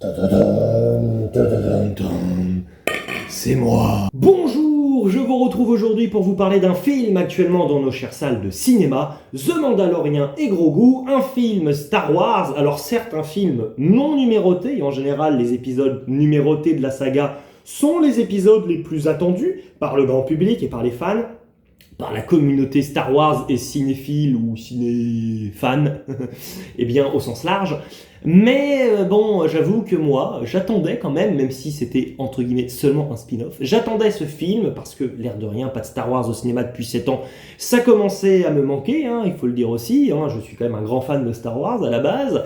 Tadadam, tadadam, tam. C'est moi. Bonjour, je vous retrouve aujourd'hui pour vous parler d'un film actuellement dans nos chères salles de cinéma, The Mandalorian et Grogu, un film Star Wars, alors certes un film non numéroté, et en général les épisodes numérotés de la saga sont les épisodes les plus attendus par le grand public et par les fans, par la communauté Star Wars et cinéphile ou ciné-fan, et bien au sens large. Mais bon, j'avoue que moi, j'attendais quand même si c'était entre guillemets seulement un spin-off, j'attendais ce film parce que l'air de rien, pas de Star Wars au cinéma depuis 7 ans, ça commençait à me manquer, hein, il faut le dire aussi, hein, je suis quand même un grand fan de Star Wars à la base.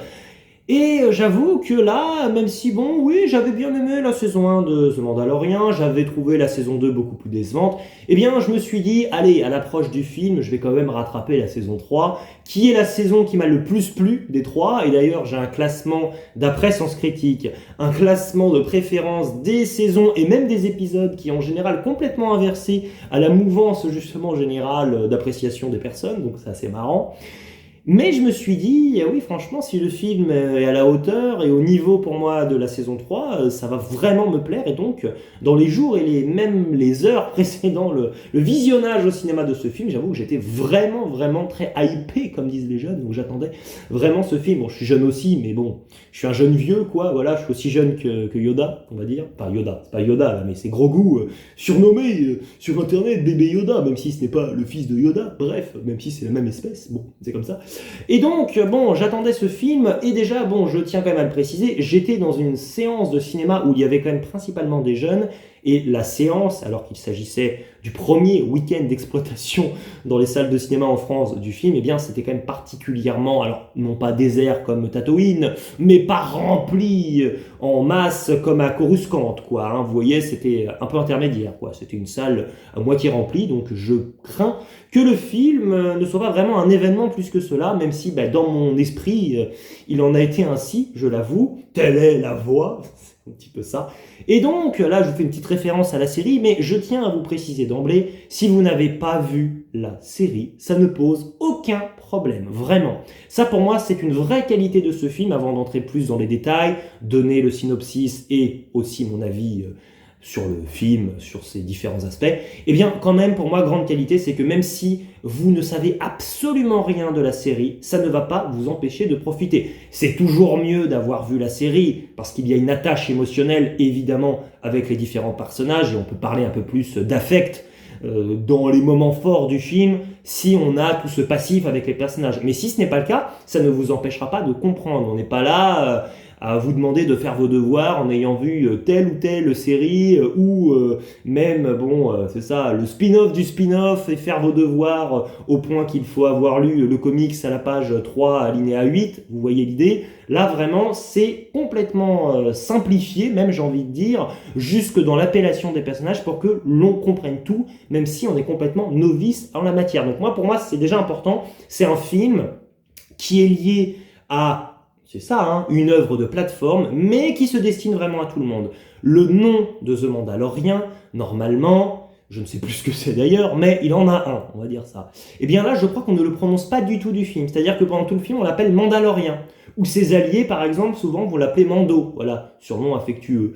Et j'avoue que là, même si bon, oui, j'avais bien aimé la saison 1 de The Mandalorian, j'avais trouvé la saison 2 beaucoup plus décevante, eh bien je me suis dit, allez, à l'approche du film, je vais quand même rattraper la saison 3, qui est la saison qui m'a le plus plu des trois, et d'ailleurs j'ai un classement d'après Sens Critique, un classement de préférence des saisons et même des épisodes qui est en général complètement inversé à la mouvance justement générale d'appréciation des personnes, donc c'est assez marrant. Mais je me suis dit, oui, franchement, si le film est à la hauteur et au niveau pour moi de la saison 3, ça va vraiment me plaire. Et donc, dans les jours et même les heures précédant le visionnage au cinéma de ce film, j'avoue que j'étais vraiment très hypé, comme disent les jeunes. Donc j'attendais vraiment ce film. Bon, je suis jeune aussi, mais bon, je suis un jeune vieux, quoi. Voilà, je suis aussi jeune que Yoda, on va dire. Enfin, Yoda, c'est pas Yoda, là, mais c'est Grogu, surnommé sur Internet bébé Yoda, même si ce n'est pas le fils de Yoda. Bref, même si c'est la même espèce. Bon, c'est comme ça. Et donc, bon, j'attendais ce film, et déjà, bon, je tiens quand même à le préciser, j'étais dans une séance de cinéma où il y avait quand même principalement des jeunes, et la séance, alors qu'il s'agissait du premier week-end d'exploitation dans les salles de cinéma en France du film, eh bien, c'était quand même particulièrement, alors, non pas désert comme Tatooine, mais pas rempli en masse comme à Coruscant, quoi, hein. Vous voyez, c'était un peu intermédiaire, quoi. C'était une salle à moitié remplie, donc je crains que le film ne soit pas vraiment un événement plus que cela, même si dans mon esprit, il en a été ainsi, je l'avoue. Telle est la voix, c'est un petit peu ça. Et donc, là, je vous fais une petite référence à la série, mais je tiens à vous préciser d'emblée, si vous n'avez pas vu la série, ça ne pose aucun problème, vraiment. Ça, pour moi, c'est une vraie qualité de ce film, avant d'entrer plus dans les détails, donner le synopsis et aussi mon avis sur le film, sur ses différents aspects, eh bien, quand même, pour moi, grande qualité, c'est que même si vous ne savez absolument rien de la série, ça ne va pas vous empêcher de profiter. C'est toujours mieux d'avoir vu la série, parce qu'il y a une attache émotionnelle, évidemment, avec les différents personnages, et on peut parler un peu plus d'affect dans les moments forts du film, si on a tout ce passif avec les personnages. Mais si ce n'est pas le cas, ça ne vous empêchera pas de comprendre. On n'est pas là à vous demander de faire vos devoirs en ayant vu telle ou telle série ou même, bon, c'est ça, le spin-off du spin-off et faire vos devoirs au point qu'il faut avoir lu le comics à la page 3, alinéa 8, vous voyez l'idée. Là, vraiment, c'est complètement simplifié, même j'ai envie de dire, jusque dans l'appellation des personnages pour que l'on comprenne tout, même si on est complètement novice en la matière. Donc moi, pour moi, c'est déjà important. C'est un film qui est lié à... C'est ça, hein, une œuvre de plateforme, mais qui se destine vraiment à tout le monde. Le nom de The Mandalorian, normalement, je ne sais plus ce que c'est d'ailleurs, mais il en a un, on va dire ça. Et bien là, je crois qu'on ne le prononce pas du tout du film. C'est-à-dire que pendant tout le film, on l'appelle Mandalorian. Ou ses alliés, par exemple, souvent vont l'appeler Mando. Voilà, surnom affectueux.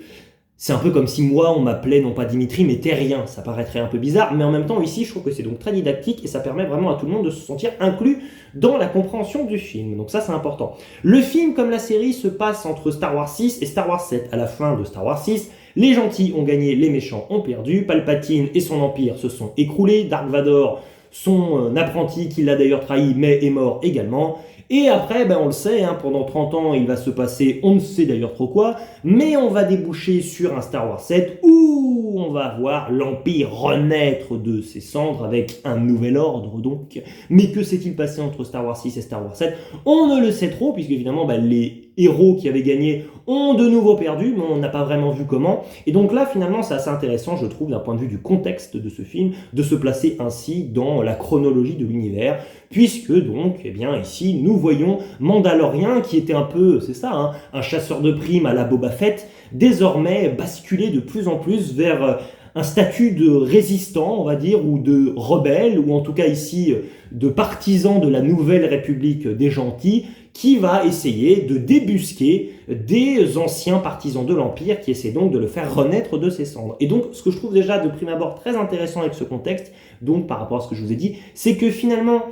C'est un peu comme si moi, on m'appelait non pas Dimitri, mais Terrien. Ça paraîtrait un peu bizarre, mais en même temps, ici, je trouve que c'est donc très didactique et ça permet vraiment à tout le monde de se sentir inclus dans la compréhension du film. Donc ça, c'est important. Le film, comme la série, se passe entre Star Wars 6 et Star Wars 7. À la fin de Star Wars 6, les gentils ont gagné, les méchants ont perdu. Palpatine et son empire se sont écroulés. Dark Vador, son apprenti, qui l'a d'ailleurs trahi, mais est mort également. Et après, on le sait, hein, pendant 30 ans, il va se passer, on ne sait d'ailleurs trop quoi, mais on va déboucher sur un Star Wars 7 où on va voir l'Empire renaître de ses cendres avec un nouvel ordre donc. Mais que s'est-il passé entre Star Wars 6 et Star Wars 7 ? On ne le sait trop, puisque évidemment les héros qui avaient gagné ont de nouveau perdu, mais on n'a pas vraiment vu comment. Et donc là, finalement, c'est assez intéressant, je trouve, d'un point de vue du contexte de ce film, de se placer ainsi dans la chronologie de l'univers, puisque donc, eh bien, ici, nous voyons Mandalorian, qui était un peu, c'est ça, hein, un chasseur de primes à la Boba Fett, désormais basculer de plus en plus vers un statut de résistant, on va dire, ou de rebelle, ou en tout cas ici, de partisan de la nouvelle République des gentils, qui va essayer de débusquer des anciens partisans de l'Empire qui essaient donc de le faire renaître de ses cendres. Et donc, ce que je trouve déjà de prime abord très intéressant avec ce contexte, donc par rapport à ce que je vous ai dit, c'est que finalement,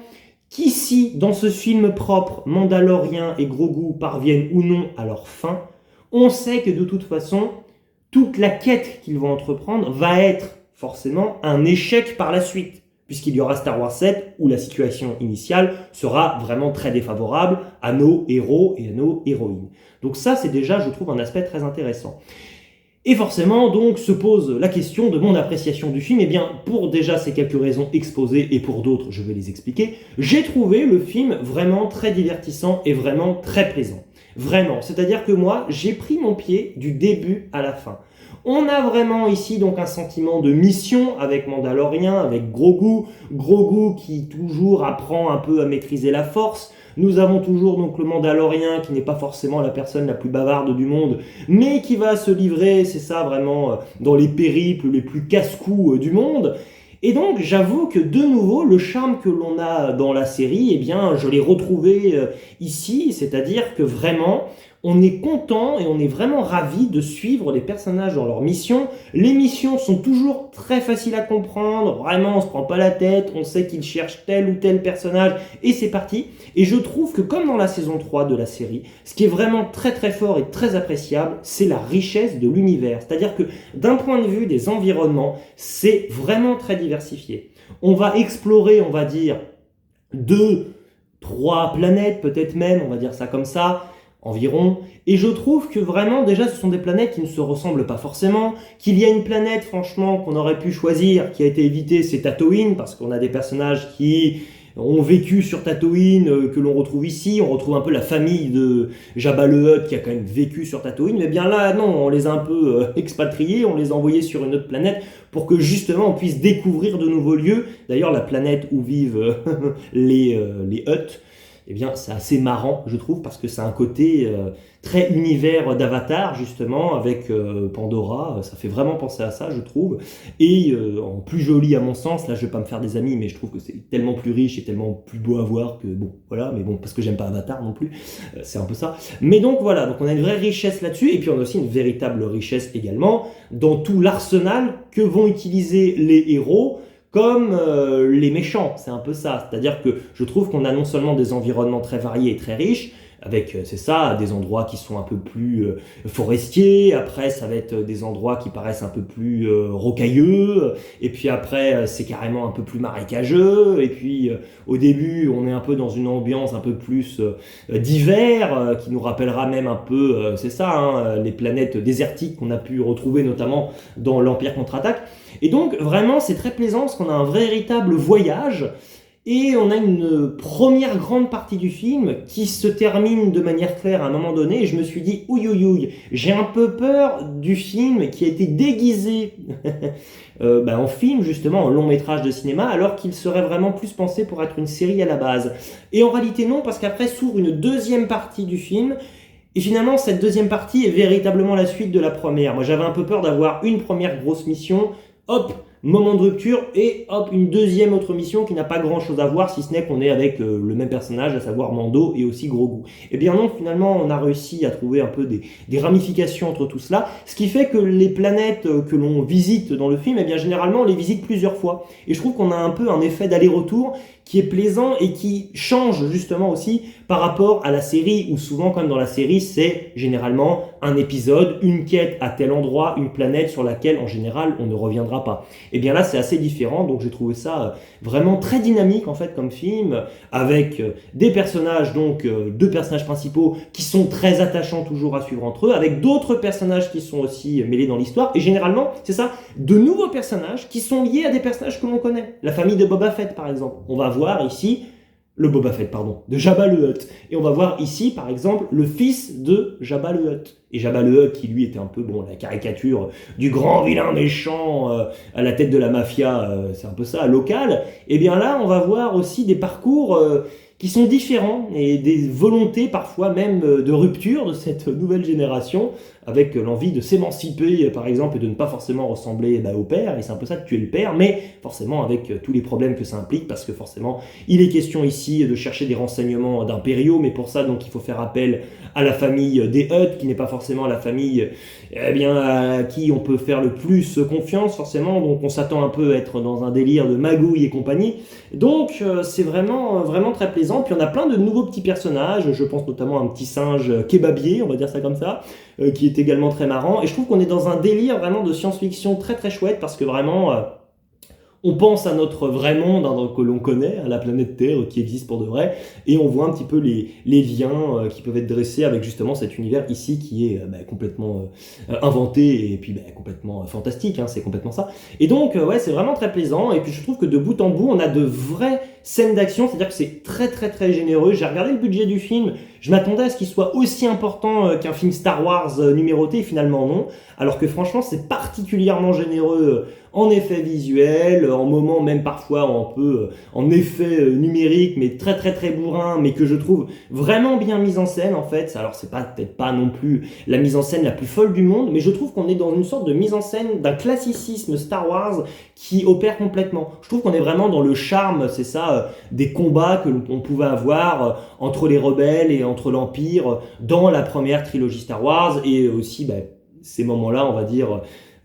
qu'ici, dans ce film propre, Mandalorian et Grogu parviennent ou non à leur fin, on sait que de toute façon, toute la quête qu'ils vont entreprendre va être forcément un échec par la suite, puisqu'il y aura Star Wars 7 où la situation initiale sera vraiment très défavorable à nos héros et à nos héroïnes. Donc ça, c'est déjà, je trouve, un aspect très intéressant. Et forcément, donc, se pose la question de mon appréciation du film. Eh bien, pour déjà ces quelques raisons exposées, et pour d'autres, je vais les expliquer, j'ai trouvé le film vraiment très divertissant et vraiment très plaisant. Vraiment. C'est-à-dire que moi, j'ai pris mon pied du début à la fin. On a vraiment ici donc un sentiment de mission avec Mandalorian, avec Grogu qui toujours apprend un peu à maîtriser la force. Nous avons toujours donc le Mandalorian qui n'est pas forcément la personne la plus bavarde du monde, mais qui va se livrer, c'est ça vraiment, dans les périples les plus casse-cou du monde. Et donc, j'avoue que de nouveau, le charme que l'on a dans la série, eh bien, je l'ai retrouvé ici, c'est-à-dire que vraiment, on est content et on est vraiment ravi de suivre les personnages dans leur mission. Les missions sont toujours très faciles à comprendre, vraiment on se prend pas la tête, on sait qu'ils cherchent tel ou tel personnage et c'est parti. Et je trouve que comme dans la saison 3 de la série, ce qui est vraiment très très fort et très appréciable, c'est la richesse de l'univers. C'est-à-dire que d'un point de vue des environnements, c'est vraiment très diversifié. On va explorer, on va dire, 2, 3 planètes peut-être même, on va dire ça comme ça, environ, et je trouve que vraiment déjà ce sont des planètes qui ne se ressemblent pas forcément, qu'il y a une planète franchement qu'on aurait pu choisir qui a été évitée, c'est Tatooine, parce qu'on a des personnages qui ont vécu sur Tatooine, que l'on retrouve ici, on retrouve un peu la famille de Jabba le Hutt qui a quand même vécu sur Tatooine, mais bien là non, on les a un peu expatriés, on les a envoyés sur une autre planète pour que justement on puisse découvrir de nouveaux lieux. D'ailleurs la planète où vivent les Hutt, eh bien, c'est assez marrant, je trouve, parce que c'est un côté très univers d'Avatar, justement, avec Pandora. Ça fait vraiment penser à ça, je trouve. Et en plus joli, à mon sens, là, je vais pas me faire des amis, mais je trouve que c'est tellement plus riche et tellement plus beau à voir que, bon, voilà, mais bon, parce que j'aime pas Avatar non plus, c'est un peu ça. Mais donc, voilà, donc on a une vraie richesse là-dessus, et puis on a aussi une véritable richesse également dans tout l'arsenal que vont utiliser les héros, comme les méchants, c'est un peu ça. C'est-à-dire que je trouve qu'on a non seulement des environnements très variés et très riches, avec, c'est ça, des endroits qui sont un peu plus forestiers, après ça va être des endroits qui paraissent un peu plus rocailleux, et puis après c'est carrément un peu plus marécageux, et puis au début on est un peu dans une ambiance un peu plus d'hiver, qui nous rappellera même un peu, c'est ça, hein, les planètes désertiques qu'on a pu retrouver notamment dans l'Empire contre-attaque. Et donc vraiment c'est très plaisant parce qu'on a un véritable voyage et on a une première grande partie du film qui se termine de manière claire à un moment donné et je me suis dit ouïe, j'ai un peu peur du film qui a été déguisé en film justement, en long métrage de cinéma alors qu'il serait vraiment plus pensé pour être une série à la base. Et en réalité non, parce qu'après s'ouvre une deuxième partie du film. Et finalement, cette deuxième partie est véritablement la suite de la première. Moi, j'avais un peu peur d'avoir une première grosse mission, hop, moment de rupture, et hop, une deuxième autre mission qui n'a pas grand chose à voir, si ce n'est qu'on est avec le même personnage, à savoir Mando et aussi Grogu. Et bien non, finalement, on a réussi à trouver un peu des ramifications entre tout cela, ce qui fait que les planètes que l'on visite dans le film, eh bien généralement, on les visite plusieurs fois. Et je trouve qu'on a un peu un effet d'aller-retour qui est plaisant et qui change justement aussi par rapport à la série, où souvent, comme dans la série, c'est généralement un épisode, une quête à tel endroit, une planète sur laquelle, en général, on ne reviendra pas. Et bien là, c'est assez différent, donc j'ai trouvé ça vraiment très dynamique, en fait, comme film, avec des personnages, donc deux personnages principaux qui sont très attachants toujours à suivre entre eux, avec d'autres personnages qui sont aussi mêlés dans l'histoire, et généralement, c'est ça, de nouveaux personnages qui sont liés à des personnages que l'on connaît. La famille de Boba Fett, par exemple. On va voir ici de Jabba le Hutt. Et on va voir ici, par exemple, le fils de Jabba le Hutt. Et Jabba le Hutt, qui lui était un peu, la caricature du grand vilain méchant à la tête de la mafia, c'est un peu ça, local. Et bien là, on va voir aussi des parcours qui sont différents et des volontés parfois même de rupture de cette nouvelle génération avec l'envie de s'émanciper par exemple et de ne pas forcément ressembler au père, et c'est un peu ça de tuer le père, mais forcément avec tous les problèmes que ça implique, parce que forcément il est question ici de chercher des renseignements d'impériaux, mais pour ça donc il faut faire appel à la famille des Hutt, qui n'est pas forcément la famille à qui on peut faire le plus confiance forcément, donc on s'attend un peu à être dans un délire de magouille et compagnie, donc c'est vraiment très plaisant. Puis on a plein de nouveaux petits personnages, je pense notamment à un petit singe kebabier, on va dire ça comme ça, qui est également très marrant, et je trouve qu'on est dans un délire vraiment de science-fiction très très chouette, parce que vraiment on pense à notre vrai monde que l'on connaît, à la planète Terre qui existe pour de vrai, et on voit un petit peu les liens qui peuvent être dressés avec justement cet univers ici qui est complètement inventé et puis complètement fantastique, c'est complètement ça. Et donc ouais, c'est vraiment très plaisant, et puis je trouve que de bout en bout on a de vraies scènes d'action, c'est-à-dire que c'est très très très généreux. J'ai regardé le budget du film, je m'attendais à ce qu'il soit aussi important qu'un film Star Wars numéroté, et finalement non, alors que franchement c'est particulièrement généreux en effets visuels, en moments même parfois un peu en effets numériques, mais très très très bourrin, mais que je trouve vraiment bien mise en scène en fait. Alors c'est peut-être pas non plus la mise en scène la plus folle du monde, mais je trouve qu'on est dans une sorte de mise en scène d'un classicisme Star Wars qui opère complètement. Je trouve qu'on est vraiment dans le charme, c'est ça, des combats que l'on pouvait avoir entre les rebelles et entre l'Empire dans la première trilogie Star Wars, et aussi ces moments-là, on va dire,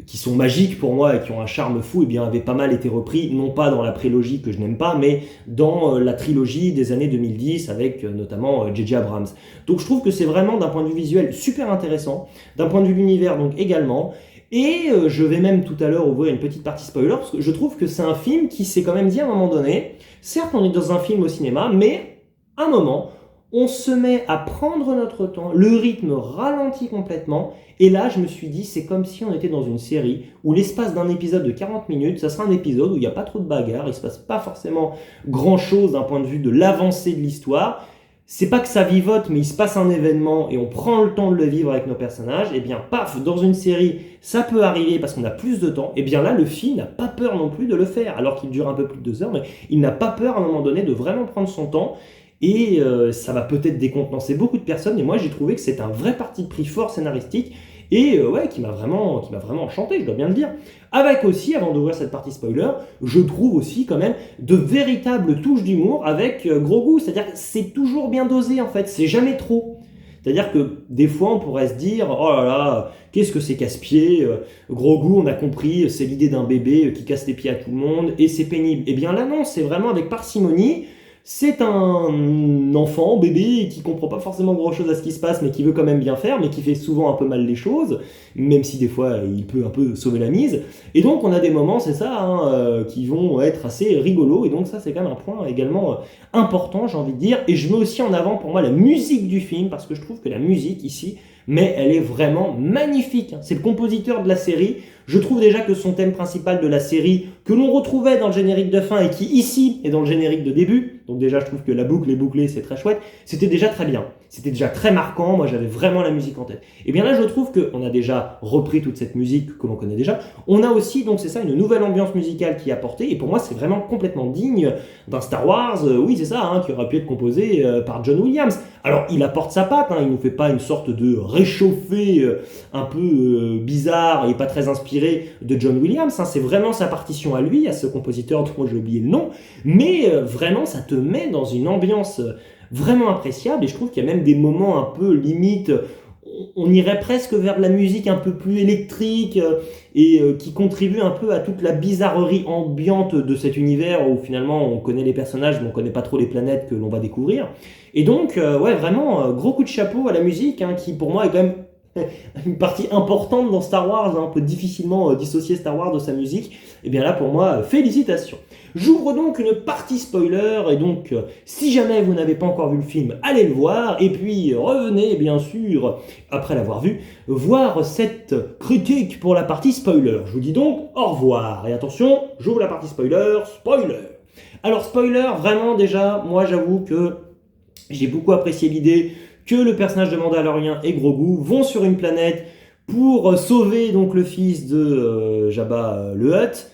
qui sont magiques pour moi et qui ont un charme fou, avaient pas mal été repris, non pas dans la prélogie que je n'aime pas, mais dans la trilogie des années 2010 avec notamment J.J. Abrams. Donc je trouve que c'est vraiment d'un point de vue visuel super intéressant, d'un point de vue de l'univers donc également, et je vais même tout à l'heure ouvrir une petite partie spoiler, parce que je trouve que c'est un film qui s'est quand même dit à un moment donné, certes on est dans un film au cinéma, mais à un moment, on se met à prendre notre temps, le rythme ralentit complètement, et là je me suis dit c'est comme si on était dans une série où l'espace d'un épisode de 40 minutes, ça sera un épisode où il n'y a pas trop de bagarre, il se passe pas forcément grand chose d'un point de vue de l'avancée de l'histoire, c'est pas que ça vivote, mais il se passe un événement et on prend le temps de le vivre avec nos personnages, et bien paf, dans une série ça peut arriver parce qu'on a plus de temps, et bien là le film n'a pas peur non plus de le faire, alors qu'il dure un peu plus de 2 heures, mais il n'a pas peur à un moment donné de vraiment prendre son temps. Et ça va peut-être décontenancer beaucoup de personnes, et moi j'ai trouvé que c'est un vrai parti de pris fort scénaristique, et ouais, qui m'a vraiment enchanté, je dois bien le dire. Avec aussi, avant d'ouvrir cette partie spoiler, je trouve aussi quand même de véritables touches d'humour avec Grogu, c'est-à-dire que c'est toujours bien dosé en fait, c'est jamais trop. C'est-à-dire que des fois on pourrait se dire oh là là, qu'est-ce que c'est casse-pied, Grogu on a compris, c'est l'idée d'un bébé qui casse les pieds à tout le monde et c'est pénible. Et bien là non, c'est vraiment avec parcimonie. C'est un enfant, bébé, qui comprend pas forcément grand chose à ce qui se passe, mais qui veut quand même bien faire, mais qui fait souvent un peu mal les choses, même si des fois il peut un peu sauver la mise. Et donc on a des moments, c'est ça, qui vont être assez rigolos, et donc ça c'est quand même un point également important, j'ai envie de dire. Et je mets aussi en avant pour moi la musique du film, parce que je trouve que la musique ici, mais elle est vraiment magnifique. C'est le compositeur de la série. Je trouve déjà que son thème principal de la série, que l'on retrouvait dans le générique de fin et qui ici est dans le générique de début, donc déjà je trouve que la boucle est bouclée, c'est très chouette, c'était déjà très bien, c'était déjà très marquant, moi j'avais vraiment la musique en tête. Et bien là je trouve qu'on a déjà repris toute cette musique que l'on connaît déjà, on a aussi, donc c'est ça, une nouvelle ambiance musicale qui est apportée, et pour moi c'est vraiment complètement digne d'un Star Wars, oui c'est ça, qui aurait pu être composé par John Williams. Alors il apporte sa patte, il ne fait pas une sorte de réchauffé un peu bizarre et pas très inspiré de John Williams, c'est vraiment sa partition à lui, à ce compositeur dont j'ai oublié le nom, mais vraiment ça te met dans une ambiance vraiment appréciable, et je trouve qu'il y a même des moments un peu limite, on irait presque vers de la musique un peu plus électrique et qui contribue un peu à toute la bizarrerie ambiante de cet univers où finalement on connaît les personnages mais on connaît pas trop les planètes que l'on va découvrir. Et donc ouais, vraiment gros coup de chapeau à la musique qui pour moi est quand même une partie importante dans Star Wars, on peut difficilement dissocier Star Wars de sa musique. Et bien là pour moi félicitations. J'ouvre donc une partie spoiler, et donc si jamais vous n'avez pas encore vu le film, allez le voir, et puis revenez bien sûr, après l'avoir vu, voir cette critique pour la partie spoiler. Je vous dis donc au revoir, et attention, j'ouvre la partie spoiler. Alors spoiler, vraiment déjà, moi j'avoue que j'ai beaucoup apprécié l'idée que le personnage de Mandalorian et Grogu vont sur une planète pour sauver donc le fils de Jabba le Hutt.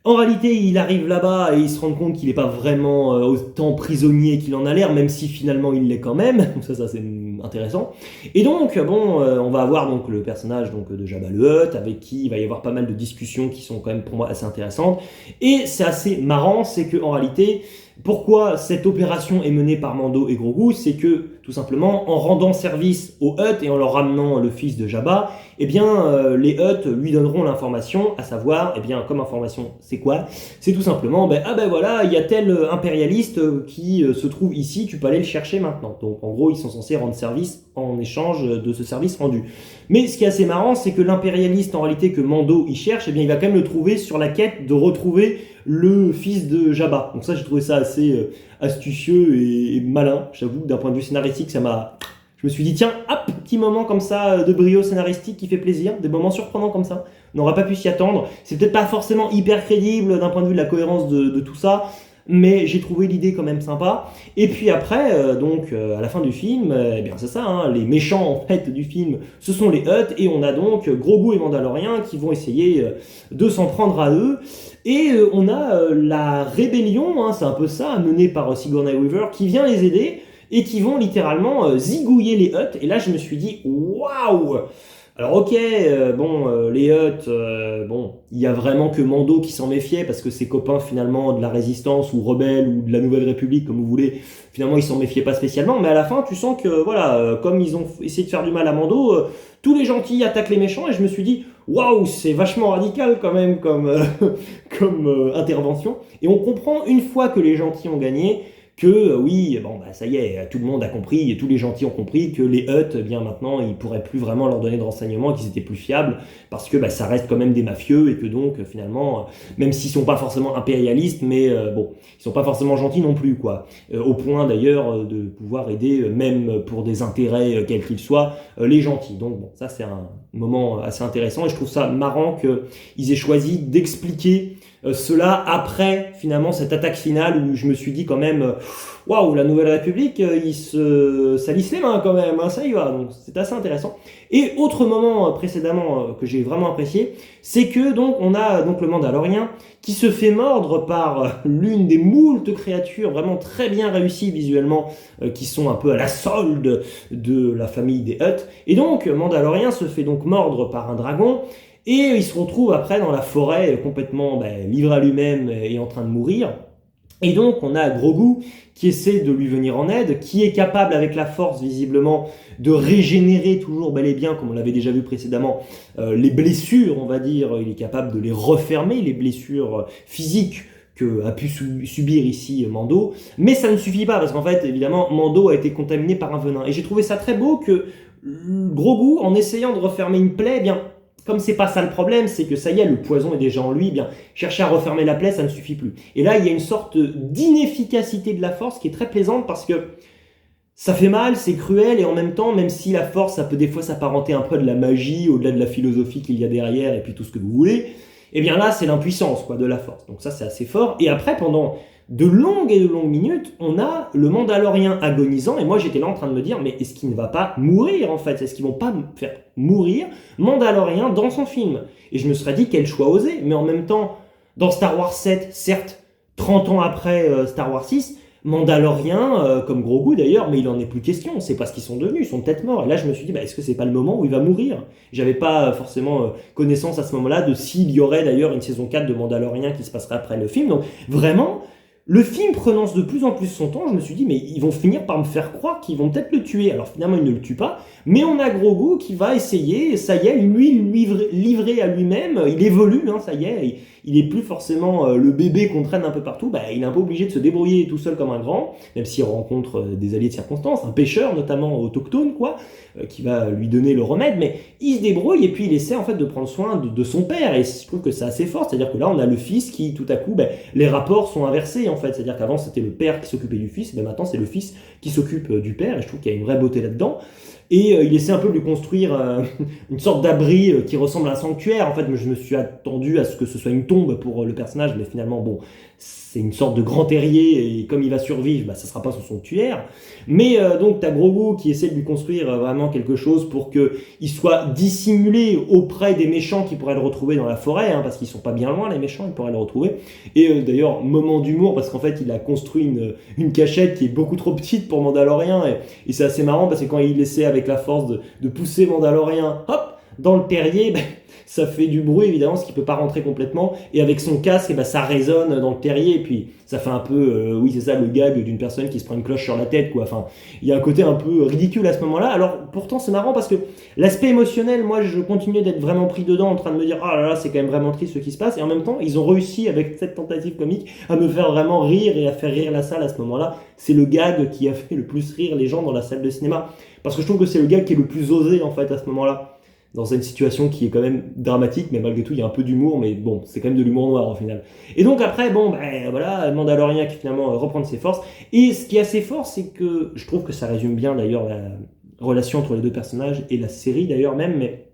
En réalité, il arrive là-bas et il se rend compte qu'il n'est pas vraiment autant prisonnier qu'il en a l'air, même si finalement il l'est quand même. Donc ça c'est intéressant. Et donc, bon, on va avoir donc le personnage donc de Jabba le Hutt, avec qui il va y avoir pas mal de discussions qui sont quand même pour moi assez intéressantes. Et c'est assez marrant, c'est que en réalité, pourquoi cette opération est menée par Mando et Grogu, c'est que tout simplement en rendant service aux Hutt et en leur ramenant le fils de Jabba, eh bien les Hutt lui donneront l'information, à savoir, eh bien comme information, c'est quoi? C'est tout simplement, voilà, il y a tel impérialiste qui se trouve ici, tu peux aller le chercher maintenant. Donc en gros, ils sont censés rendre service en échange de ce service rendu. Mais ce qui est assez marrant, c'est que l'impérialiste en réalité que Mando y cherche, eh bien il va quand même le trouver sur la quête de retrouver le fils de Jabba. Donc ça, j'ai trouvé ça assez astucieux et malin. J'avoue, d'un point de vue scénaristique, ça m'a... Je me suis dit, tiens, hop, petit moment comme ça de brio scénaristique qui fait plaisir, des moments surprenants comme ça. On n'aurait pas pu s'y attendre. C'est peut-être pas forcément hyper crédible d'un point de vue de la cohérence de tout ça, mais j'ai trouvé l'idée quand même sympa. Et puis après, à la fin du film, eh bien c'est ça, hein, les méchants en fait du film, ce sont les Hutt, et on a donc Grogu et Mandalorian qui vont essayer de s'en prendre à eux. Et on a la rébellion, hein, c'est un peu ça, menée par Sigourney Weaver, qui vient les aider et qui vont littéralement zigouiller les Hutt. Et là, je me suis dit, waouh! Alors ok, les Hutt, il y a vraiment que Mando qui s'en méfiait parce que ses copains finalement de la Résistance ou rebelles ou de la Nouvelle République, comme vous voulez, finalement ils s'en méfiaient pas spécialement. Mais à la fin, tu sens que voilà, comme ils ont essayé de faire du mal à Mando, tous les gentils attaquent les méchants et je me suis dit, waouh, c'est vachement radical quand même comme intervention. Et on comprend une fois que les gentils ont gagné que oui, ça y est, tout le monde a compris et tous les gentils ont compris que les Hutt, bien maintenant, ils pourraient plus vraiment leur donner de renseignements, qu'ils étaient plus fiables parce que ça reste quand même des mafieux et que donc finalement, même s'ils sont pas forcément impérialistes, mais ils sont pas forcément gentils non plus quoi. Au point d'ailleurs de pouvoir aider même pour des intérêts quels qu'ils soient les gentils. Donc bon, ça c'est un moment assez intéressant et je trouve ça marrant qu'ils aient choisi d'expliquer cela après finalement cette attaque finale où je me suis dit quand même waouh, la Nouvelle République ils se salissent les mains quand même, hein, ça y va, donc c'est assez intéressant. Et autre moment précédemment que j'ai vraiment apprécié, c'est que donc on a donc le Mandalorien qui se fait mordre par l'une des moultes créatures vraiment très bien réussies visuellement qui sont un peu à la solde de la famille des Hutt. Et donc Mandalorien se fait donc mordre par un dragon. Et il se retrouve après dans la forêt complètement livré à lui-même et en train de mourir. Et donc on a Grogu qui essaie de lui venir en aide, qui est capable avec la force visiblement de régénérer toujours bel et bien, comme on l'avait déjà vu précédemment, les blessures, on va dire, il est capable de les refermer, les blessures physiques que a pu subir ici Mando, mais ça ne suffit pas parce qu'en fait évidemment Mando a été contaminé par un venin. Et j'ai trouvé ça très beau que Grogu, en essayant de refermer une plaie, eh bien comme c'est pas ça le problème, c'est que ça y est, le poison est déjà en lui, bien, chercher à refermer la plaie, ça ne suffit plus. Et là, il y a une sorte d'inefficacité de la force qui est très plaisante parce que ça fait mal, c'est cruel, et en même temps, même si la force, ça peut des fois s'apparenter un peu à de la magie, au-delà de la philosophie qu'il y a derrière, et puis tout ce que vous voulez, eh bien là, c'est l'impuissance, quoi, de la force. Donc ça, c'est assez fort. Et après, pendant de longues et de longues minutes, on a le Mandalorien agonisant, et moi j'étais là en train de me dire, mais est-ce qu'il ne va pas mourir en fait? Est-ce qu'ils vont pas faire mourir Mandalorien dans son film? Et je me serais dit, quel choix osé, mais en même temps, dans Star Wars 7, certes, 30 ans après Star Wars 6, Mandalorien, comme Grogu d'ailleurs, mais il en est plus question, on sait pas ce qu'ils sont devenus, ils sont peut-être morts. Et là je me suis dit, est-ce que c'est pas le moment où il va mourir? J'avais pas forcément connaissance à ce moment-là de s'il y aurait d'ailleurs une saison 4 de Mandalorien qui se passerait après le film. Donc vraiment, le film prenant de plus en plus son temps, je me suis dit, mais ils vont finir par me faire croire qu'ils vont peut-être le tuer. Alors finalement, ils ne le tuent pas, mais on a Grogu qui va essayer, ça y est, lui livré à lui-même, il évolue, hein, ça y est, il est plus forcément le bébé qu'on traîne un peu partout, il est un peu obligé de se débrouiller tout seul comme un grand, même s'il rencontre des alliés de circonstance, un pêcheur notamment autochtone, quoi, qui va lui donner le remède, mais il se débrouille et puis il essaie en fait de prendre soin de son père, et je trouve que c'est assez fort, c'est-à-dire que là on a le fils qui tout à coup, les rapports sont inversés en fait, c'est-à-dire qu'avant c'était le père qui s'occupait du fils, mais maintenant c'est le fils qui s'occupe du père, et je trouve qu'il y a une vraie beauté là-dedans. Et il essaie un peu de lui construire une sorte d'abri qui ressemble à un sanctuaire. En fait, je me suis attendu à ce que ce soit une tombe pour le personnage, mais finalement, bon, c'est une sorte de grand terrier, et comme il va survivre, bah, ça sera pas son sanctuaire. Mais donc t'as Grogu qui essaie de lui construire vraiment quelque chose pour qu'il soit dissimulé auprès des méchants qui pourraient le retrouver dans la forêt, hein, parce qu'ils sont pas bien loin les méchants, ils pourraient le retrouver. Et d'ailleurs, moment d'humour, parce qu'en fait il a construit une cachette qui est beaucoup trop petite pour Mandalorian, et c'est assez marrant parce que quand il essaie avec la force de pousser Mandalorian, hop, dans le terrier, bah, ça fait du bruit évidemment, ce qui peut pas rentrer complètement, et avec son casque, et ben ça résonne dans le terrier, et puis ça fait un peu, oui c'est ça, le gag d'une personne qui se prend une cloche sur la tête, quoi. Enfin, il y a un côté un peu ridicule à ce moment-là. Alors pourtant c'est marrant parce que l'aspect émotionnel, moi je continuais d'être vraiment pris dedans, en train de me dire ah là là c'est quand même vraiment triste ce qui se passe, et en même temps ils ont réussi avec cette tentative comique à me faire vraiment rire et à faire rire la salle à ce moment-là. C'est le gag qui a fait le plus rire les gens dans la salle de cinéma, parce que je trouve que c'est le gag qui est le plus osé en fait à ce moment-là, dans une situation qui est quand même dramatique, mais malgré tout, il y a un peu d'humour, mais bon, c'est quand même de l'humour noir au final. Et donc après, bon, ben voilà, Mandalorian qui finalement reprend ses forces. Et ce qui est assez fort, c'est que je trouve que ça résume bien d'ailleurs la relation entre les deux personnages et la série d'ailleurs même, mais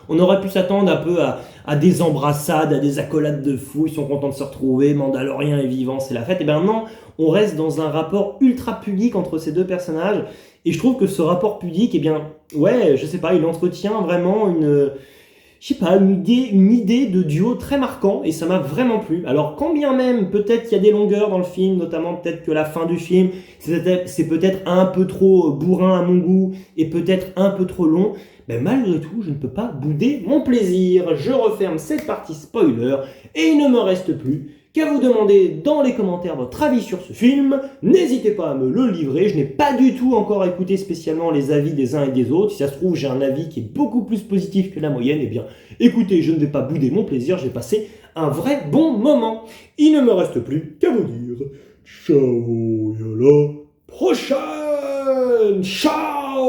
on aurait pu s'attendre un peu à des embrassades, à des accolades de fou, ils sont contents de se retrouver, Mandalorian est vivant, c'est la fête. Et ben non, on reste dans un rapport ultra pudique entre ces deux personnages. Et je trouve que ce rapport pudique, eh bien, ouais, je sais pas, il entretient vraiment je sais pas, une idée de duo très marquant, et ça m'a vraiment plu. Alors, quand bien même, peut-être qu'il y a des longueurs dans le film, notamment peut-être que la fin du film, c'est peut-être un peu trop bourrin à mon goût, et peut-être un peu trop long, mais malgré tout, je ne peux pas bouder mon plaisir. Je referme cette partie spoiler, et il ne me reste plus qu'à vous demander dans les commentaires votre avis sur ce film. N'hésitez pas à me le livrer, je n'ai pas du tout encore écouté spécialement les avis des uns et des autres. Si ça se trouve, j'ai un avis qui est beaucoup plus positif que la moyenne, eh bien, écoutez, je ne vais pas bouder mon plaisir, j'ai passé un vrai bon moment. Il ne me reste plus qu'à vous dire ciao et à la prochaine. Ciao.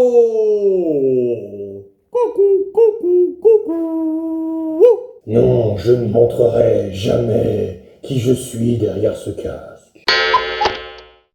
Coucou, coucou, coucou. Non, je ne montrerai jamais qui je suis derrière ce casque.